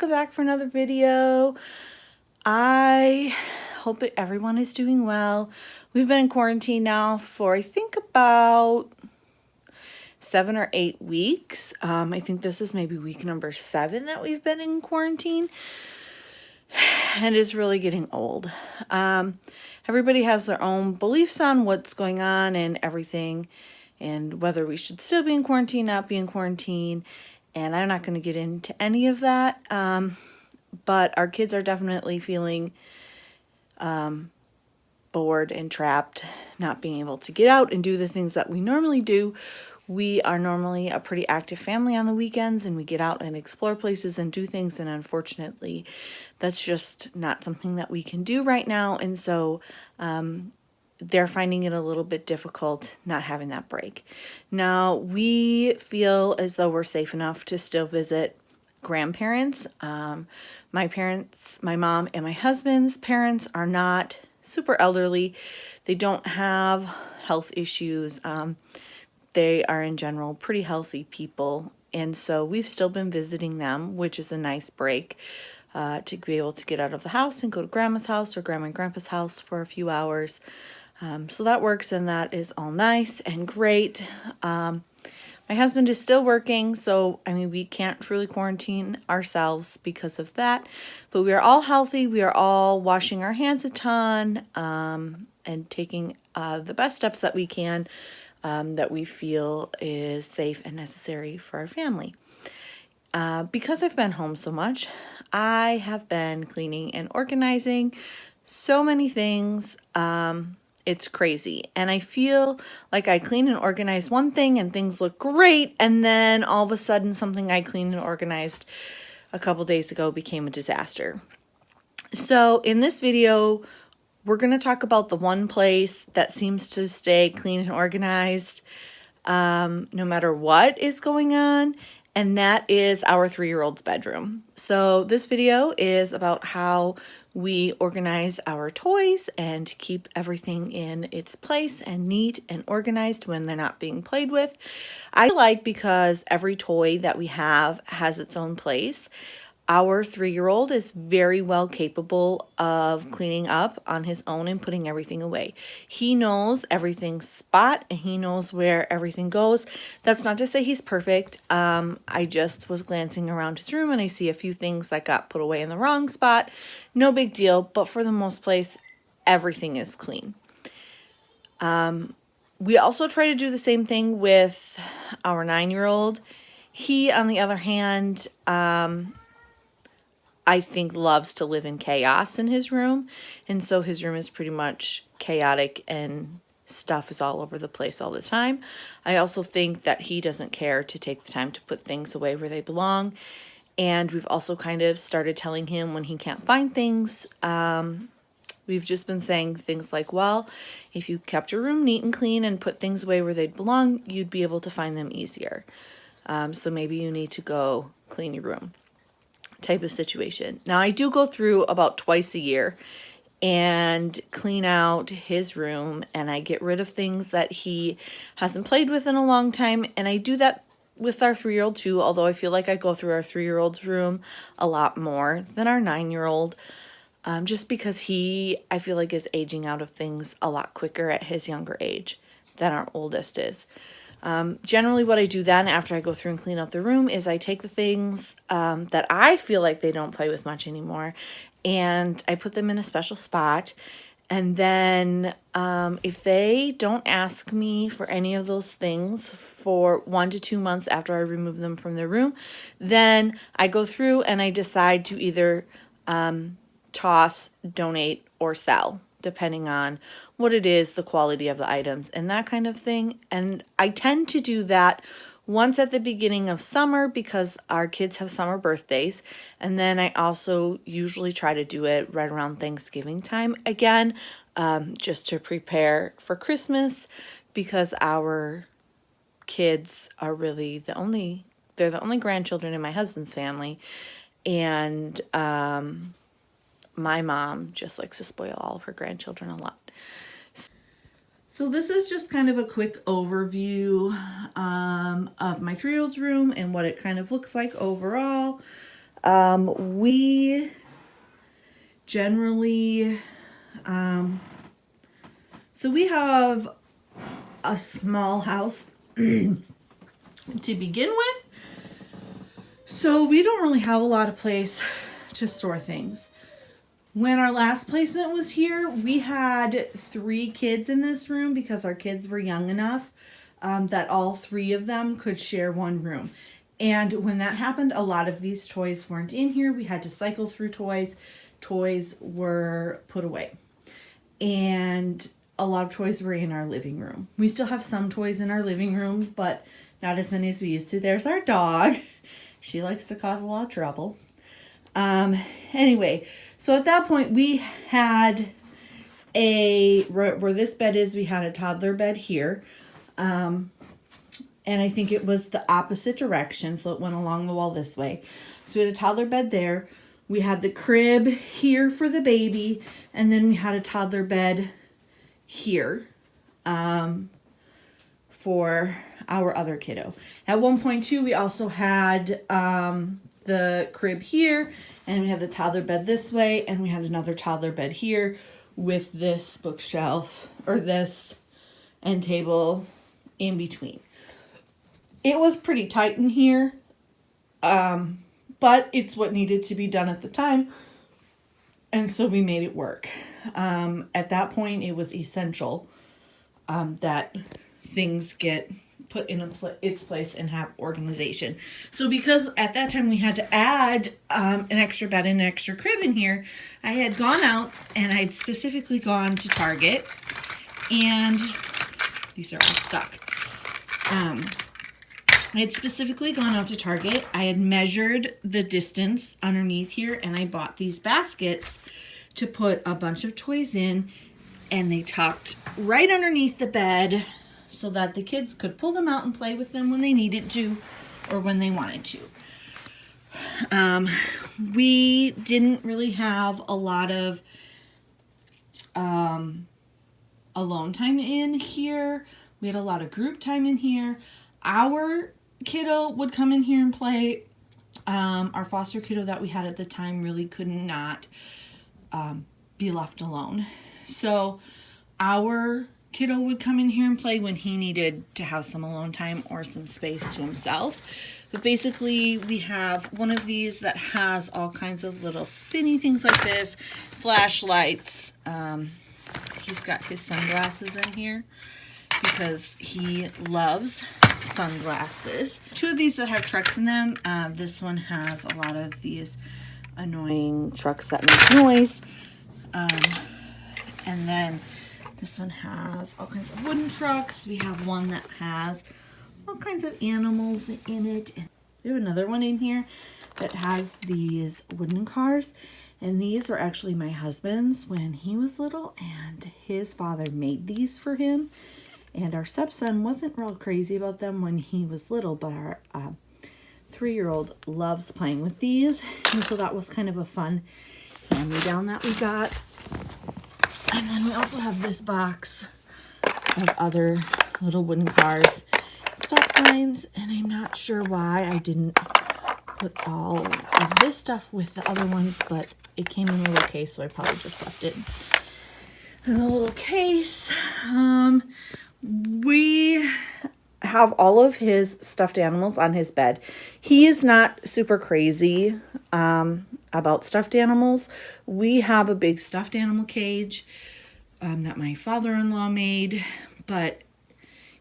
welcome back for another video. I hope that everyone is doing well. We've been in quarantine now for I think about 7 or 8 weeks. I think this is maybe week number 7 that we've been in quarantine, and it's really getting old. Everybody has their own beliefs on what's going on and everything, and whether we should still be in quarantine, not be in quarantine, and I'm not going to get into any of that. But our kids are definitely feeling bored and trapped, not being able to get out and do the things that we normally do. We are normally a pretty active family on the weekends, and we get out and explore places and do things, and unfortunately that's just not something that we can do right now. And so they're finding it a little bit difficult not having that break. Now we feel as though we're safe enough to still visit grandparents. My parents, my mom and my husband's parents, are not super elderly. They don't have health issues. They are in general pretty healthy people, and so we've still been visiting them, which is a nice break to be able to get out of the house and go to grandma's house or grandma and grandpa's house for a few hours. So that works, and that is all nice and great. My husband is still working, so I mean, we can't truly quarantine ourselves because of that, but we are all healthy. We are all washing our hands a ton and taking the best steps that we can that we feel is safe and necessary for our family. Because I've been home so much, I have been cleaning and organizing so many things. It's crazy, and I feel like I clean and organize one thing and things look great, and then all of a sudden something I cleaned and organized a couple days ago became a disaster. So in this video, we're going to talk about the one place that seems to stay clean and organized no matter what is going on, and that is our 3-year-old's bedroom. So this video is about how we organize our toys and keep everything in its place and neat and organized when they're not being played with. I like, because every toy that we have has its own place. Our 3-year-old is very well capable of cleaning up on his own and putting everything away. He knows everything's spot and he knows where everything goes. That's not to say he's perfect. I just was glancing around his room and I see a few things that got put away in the wrong spot. No big deal, but for the most place, everything is clean. We also try to do the same thing with our 9-year-old. He, on the other hand, I think loves to live in chaos in his room, and so his room is pretty much chaotic and stuff is all over the place all the time. I also think that he doesn't care to take the time to put things away where they belong, and we've also kind of started telling him when he can't find things. We've just been saying things like, well, if you kept your room neat and clean and put things away where they belong, you'd be able to find them easier. So maybe you need to go clean your room, type of situation. Now, I do go through about twice a year and clean out his room, and I get rid of things that he hasn't played with in a long time, and I do that with our 3-year-old too, although I feel like I go through our 3-year-old's room a lot more than our 9-year-old, just because he, I feel like, is aging out of things a lot quicker at his younger age than our oldest is. Generally what I do then after I go through and clean out the room is I take the things that I feel like they don't play with much anymore, and I put them in a special spot. And then if they don't ask me for any of those things for 1 to 2 months after I remove them from their room, then I go through and I decide to either toss, donate, or sell, depending on what it is, the quality of the items, and that kind of thing. And I tend to do that once at the beginning of summer because our kids have summer birthdays, and then I also usually try to do it right around Thanksgiving time again, just to prepare for Christmas, because our kids are really they're the only grandchildren in my husband's family, and my mom just likes to spoil all of her grandchildren a lot. So this is just kind of a quick overview of my 3-year-old's room and what it kind of looks like overall. We generally, so we have a small house to begin with. So we don't really have a lot of place to store things. When our last placement was here, we had 3 kids in this room because our kids were young enough that all 3 of them could share one room. And when that happened, a lot of these toys weren't in here. We had to cycle through toys. Toys were put away. And a lot of toys were in our living room. We still have some toys in our living room, but not as many as we used to. There's our dog. She likes to cause a lot of trouble. Anyway, so at that point we had where this bed is, we had a toddler bed here. And I think it was the opposite direction, so it went along the wall this way. So we had a toddler bed there. We had the crib here for the baby, and then we had a toddler bed here for our other kiddo. At one point too, we also had the crib here, and we had the toddler bed this way, and we had another toddler bed here with this bookshelf or this end table in between. It was pretty tight in here, but it's what needed to be done at the time, and so we made it work. At that point, it was essential that things get put in its place and have organization. So because at that time we had to add an extra bed and an extra crib in here, I had gone out and I'd specifically gone to Target, and these are all stuck. I had specifically gone out to Target. I had measured the distance underneath here, and I bought these baskets to put a bunch of toys in, and they tucked right underneath the bed so that the kids could pull them out and play with them when they needed to or when they wanted to. We didn't really have a lot of alone time in here. We had a lot of group time in here. Our kiddo would come in here and play. Our foster kiddo that we had at the time really could not be left alone. So our kiddo would come in here and play when he needed to have some alone time or some space to himself. But basically we have one of these that has all kinds of little spinny things like this, flashlights. He's got his sunglasses in here because he loves sunglasses. 2 of these that have trucks in them. This one has a lot of these annoying trucks that make noise. And then this one has all kinds of wooden trucks. We have one that has all kinds of animals in it. And we have another one in here that has these wooden cars. And these are actually my husband's when he was little, and his father made these for him. And our stepson wasn't real crazy about them when he was little, but our 3-year-old loves playing with these. And so that was kind of a fun hand-me-down that we got. And then we also have this box of other little wooden cars, stop signs, and I'm not sure why I didn't put all of this stuff with the other ones, but it came in a little case, so I probably just left it in a little case. We have all of his stuffed animals on his bed. He is not super crazy about stuffed animals. We have a big stuffed animal cage that my father-in-law made, but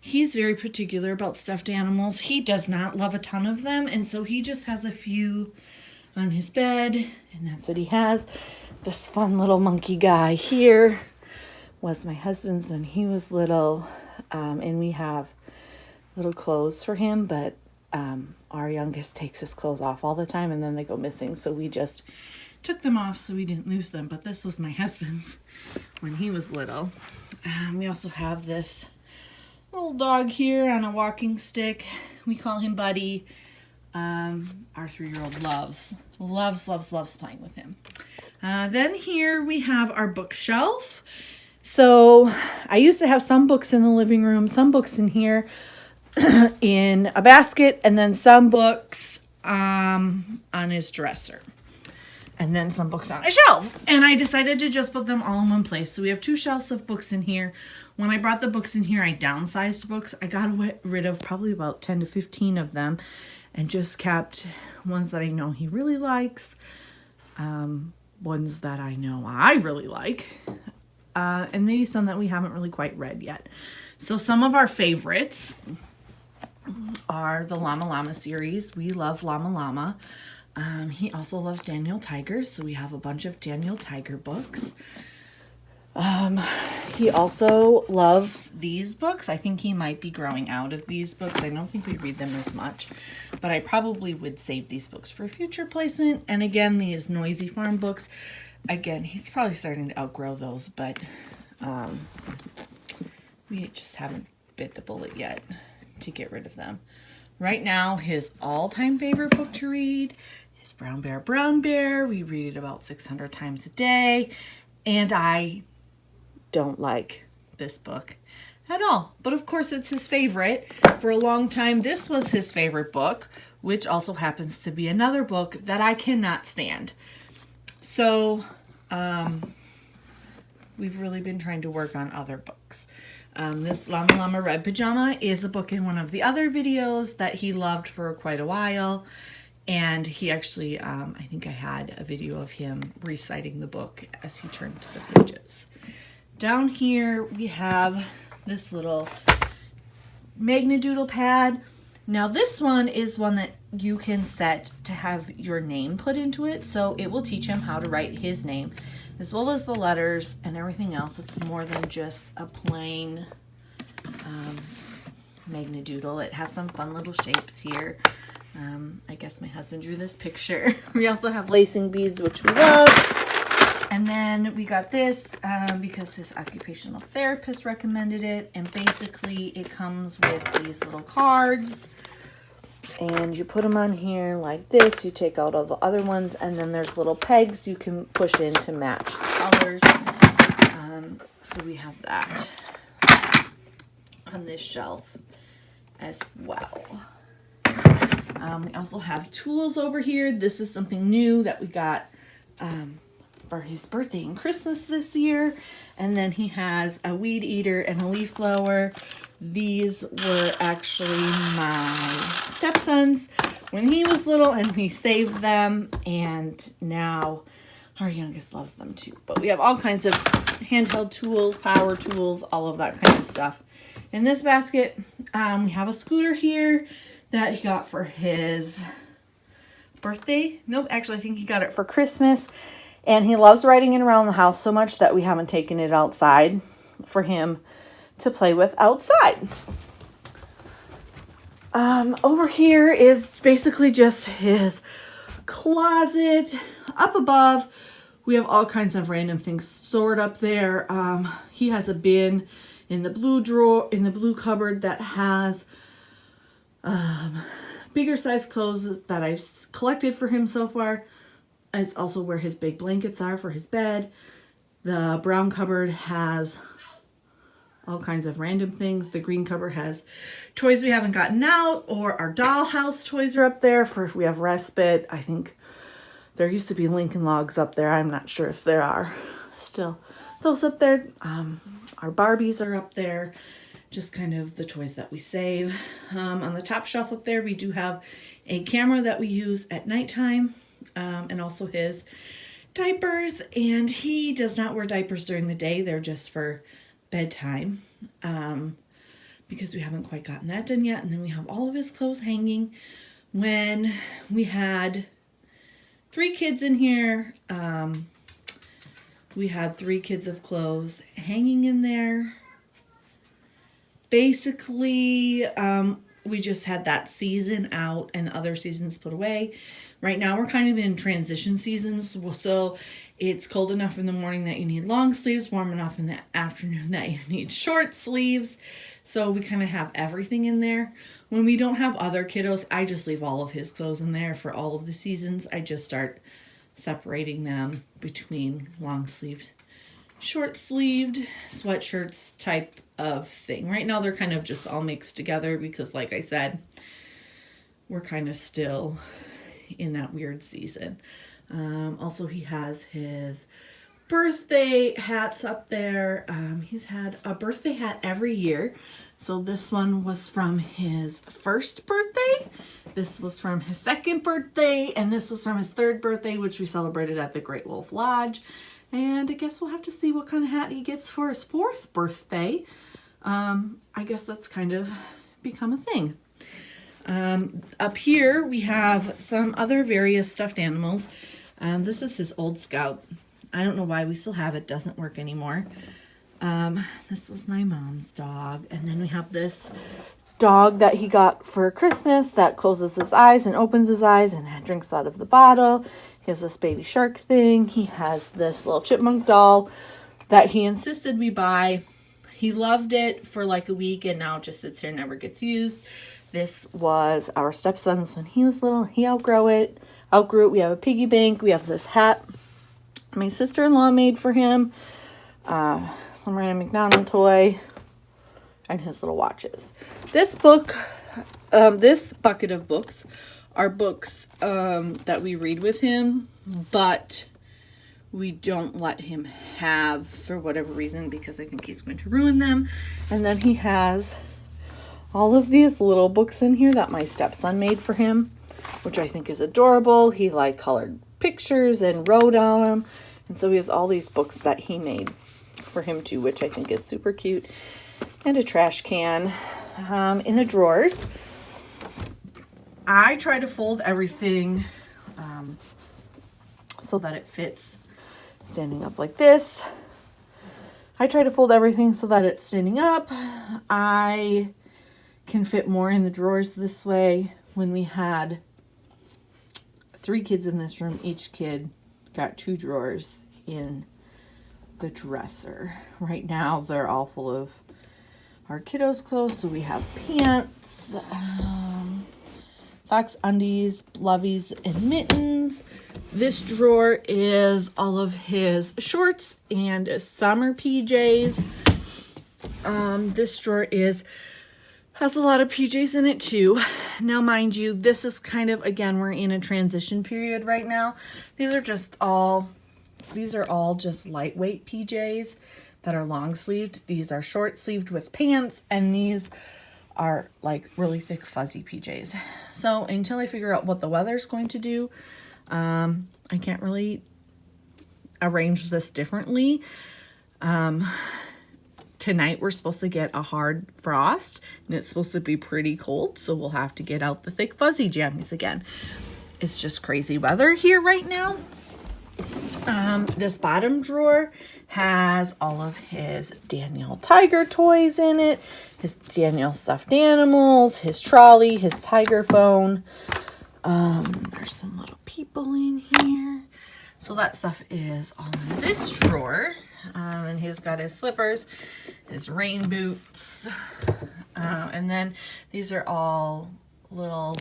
he's very particular about stuffed animals. He does not love a ton of them, and so he just has a few on his bed, and that's what he has. This fun little monkey guy here was my husband's when he was little, and we have little clothes for him, but our youngest takes his clothes off all the time and then they go missing, so we just took them off so we didn't lose them. But this was my husband's when he was little. We also have this little dog here on a walking stick. We call him Buddy. Our 3-year-old loves playing with him. Then here we have our bookshelf. So I used to have some books in the living room, some books in here in a basket, and then some books on his dresser. And then some books on a shelf. And I decided to just put them all in one place. So we have 2 shelves of books in here. When I brought the books in here, I downsized books. I got rid of probably about 10 to 15 of them and just kept ones that I know he really likes, ones that I know I really like, and maybe some that we haven't really quite read yet. So some of our favorites are the Llama Llama series. We love Llama Llama. He also loves Daniel Tiger, so we have a bunch of Daniel Tiger books. He also loves these books. I think he might be growing out of these books. I don't think we read them as much, but I probably would save these books for future placement. And again, these Noisy Farm books, again, he's probably starting to outgrow those, but we just haven't bit the bullet yet to get rid of them. Right now, his all-time favorite book to read is Brown Bear, Brown Bear. We read it about 600 times a day, and I don't like this book at all. But of course, it's his favorite. For a long time, this was his favorite book, which also happens to be another book that I cannot stand. So, we've really been trying to work on other books. This Llama Llama Red Pajama is a book in one of the other videos that he loved for quite a while. And he actually, I think I had a video of him reciting the book as he turned to the pages. Down here, we have this little Magnadoodle pad. Now this one is one that you can set to have your name put into it. So it will teach him how to write his name, as well as the letters and everything else. It's more than just a plain Magnadoodle. It has some fun little shapes here. I guess my husband drew this picture. We also have lacing beads, which we love. And then we got this because his occupational therapist recommended it. And basically it comes with these little cards. And you put them on here like this. You take out all the other ones. And then there's little pegs you can push in to match the colors. So we have that on this shelf as well. We also have tools over here. This is something new that we got for his birthday and Christmas this year. And then he has a weed eater and a leaf blower. These were actually my stepson's when he was little, and we saved them, and now our youngest loves them too. But we have all kinds of handheld tools, power tools, all of that kind of stuff. In this basket, we have a scooter here that he got for his birthday. Nope, actually I think he got it for Christmas. And he loves riding it around the house so much that we haven't taken it outside for him to play with outside. Over here is basically just his closet. Up above, we have all kinds of random things stored up there. He has a bin in the blue drawer, in the blue cupboard, that has bigger size clothes that I've collected for him so far. It's also where his big blankets are for his bed. The brown cupboard has all kinds of random things. The green cupboard has toys we haven't gotten out, or our dollhouse toys are up there for if we have respite. I think there used to be Lincoln Logs up there. I'm not sure if there are still those up there. Our Barbies are up there. Just kind of the toys that we save. On the top shelf up there, we do have a camera that we use at nighttime, and also his diapers. And he does not wear diapers during the day. They're just for bedtime, because we haven't quite gotten that done yet. And then we have all of his clothes hanging. When we had 3 kids in here, we had 3 kids of clothes hanging in there. Basically, we just had that season out and the other seasons put away. Right now we're kind of in transition seasons, so it's cold enough in the morning that you need long sleeves, warm enough in the afternoon that you need short sleeves. So we kind of have everything in there. When we don't have other kiddos, I just leave all of his clothes in there for all of the seasons. I just start separating them between long sleeved, short sleeved sweatshirts type of thing. Right now they're kind of just all mixed together because, like I said, we're kind of still in that weird season. Also, he has his birthday hats up there. He's had a birthday hat every year. So this one was from his first birthday. This was from his second birthday. And this was from his third birthday, which we celebrated at the Great Wolf Lodge. And I guess we'll have to see what kind of hat he gets for his fourth birthday. I guess that's kind of become a thing. Up here we have some other various stuffed animals. This is his old Scout. I don't know why we still have it. Doesn't work anymore. This was my mom's dog. And then we have this dog that he got for Christmas that closes his eyes and opens his eyes and drinks out of the bottle. He has this baby shark thing. He has this little chipmunk doll that he insisted we buy. He loved it for like a week and now it just sits here and never gets used. This was our stepson's when he was little. He outgrew it. We have a piggy bank. We have this hat my sister-in-law made for him. Some random McDonald toy. And his little watches. This book, this bucket of books are books that we read with him, but we don't let him have for whatever reason because I think he's going to ruin them. And then he has all of these little books in here that my stepson made for him, which I think is adorable. He like colored pictures and wrote on them. And so he has all these books that he made for him too, which I think is super cute. And a trash can in the drawers. I try to fold everything so that it fits standing up like this. I try to fold everything so that it's standing up. I can fit more in the drawers this way. When we had 3 kids in this room, each kid got 2 drawers in the dresser. Right now they're all full of our kiddos' clothes. So we have pants, socks, undies, lovies, and mittens. This drawer is all of his shorts and summer PJs. This drawer has a lot of PJs in it too. Now, mind you, this is kind of, again, we're in a transition period right now. These are all just lightweight PJs that are long sleeved. These are short sleeved with pants, and these are like really thick fuzzy PJs. So until I figure out what the weather's going to do, I can't really arrange this differently. Tonight we're supposed to get a hard frost and it's supposed to be pretty cold, so we'll have to get out the thick fuzzy jammies again. It's just crazy weather here right now. This bottom drawer has all of his Daniel Tiger toys in it, his Daniel stuffed animals, his trolley, his tiger phone. There's some little people in here. So that stuff is all in this drawer. And he's got his slippers, his rain boots. And then these are all little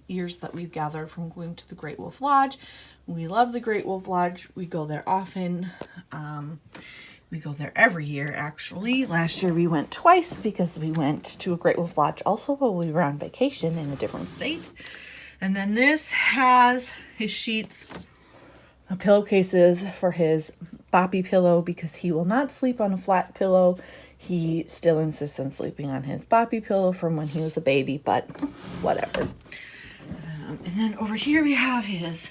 ears that we've gathered from going to the Great Wolf Lodge. We love the Great Wolf Lodge. We go there often. We go there every year, actually. Last year we went twice because we went to a Great Wolf Lodge also while we were on vacation in a different state. And then this has his sheets, pillowcases for his boppy pillow because he will not sleep on a flat pillow. He still insists on sleeping on his boppy pillow from when he was a baby, but whatever. And then over here we have his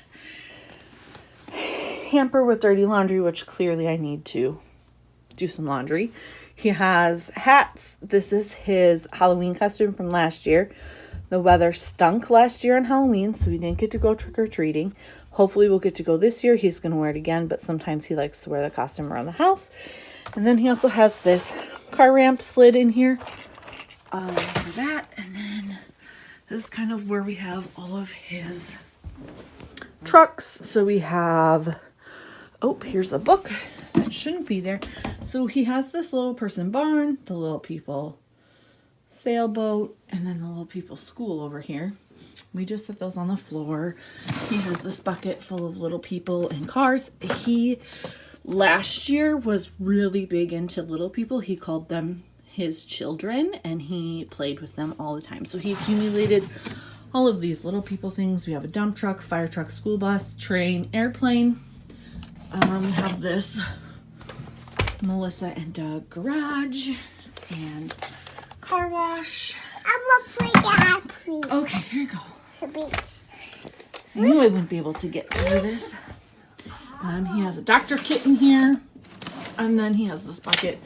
hamper with dirty laundry, which clearly I need to do some laundry. He has hats. This is his Halloween costume from last year. The weather stunk last year on Halloween, so we didn't get to go trick-or-treating. Hopefully we'll get to go this year. He's going to wear it again, but sometimes he likes to wear the costume around the house. And then he also has this car ramp slid in here for that. And then this is kind of where we have all of his trucks. So we have, oh, here's a book that shouldn't be there. So he has this little person barn, the little people sailboat, and then the little people school over here. We just set those on the floor. He has this bucket full of little people and cars. He last year was really big into little people. He called them his children and he played with them all the time. So he accumulated all of these little people things. We have a dump truck, fire truck, school bus, train, airplane. We have this Melissa and Doug garage and car wash. I'm afraid, please. Okay, here you go. I knew I wouldn't be able to get through this. He has a doctor kit in here. And then he has this bucket.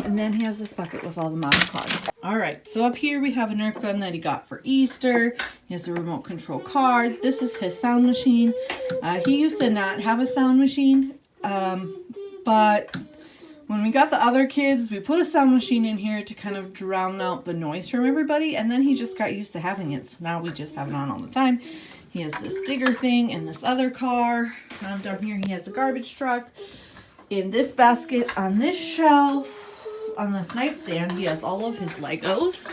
And then he has this bucket with all the Mod Podge. Alright, so up here we have a Nerf gun that he got for Easter. He has a remote control car. This is his sound machine. He used to not have a sound machine. But when we got the other kids, we put a sound machine in here to kind of drown out the noise from everybody. And then he just got used to having it. So now we just have it on all the time. He has this digger thing in this other car. Down here he has a garbage truck. In this basket on this shelf, on this nightstand, he has all of his Legos.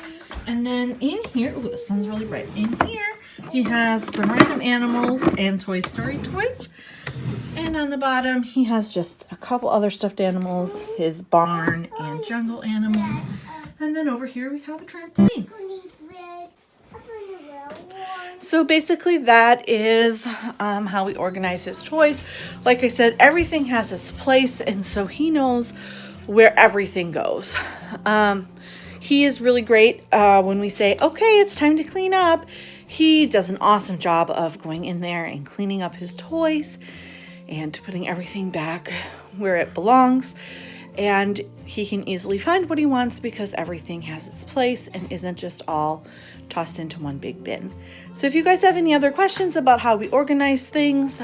And then in here, oh, the sun's really bright. In here, he has some random animals and Toy Story toys. And on the bottom, he has just a couple other stuffed animals, his barn and jungle animals. And then over here, we have a trampoline. So basically that is how we organize his toys. Like I said, everything has its place, and so he knows where everything goes. He is really great when we say, okay, it's time to clean up. He does an awesome job of going in there and cleaning up his toys and putting everything back where it belongs. And he can easily find what he wants because everything has its place and isn't just all tossed into one big bin. So if you guys have any other questions about how we organize things,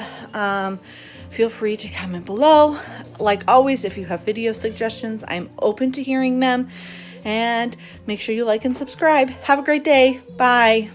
feel free to comment below. Like always, if you have video suggestions, I'm open to hearing them. And make sure you like and subscribe. Have a great day. Bye.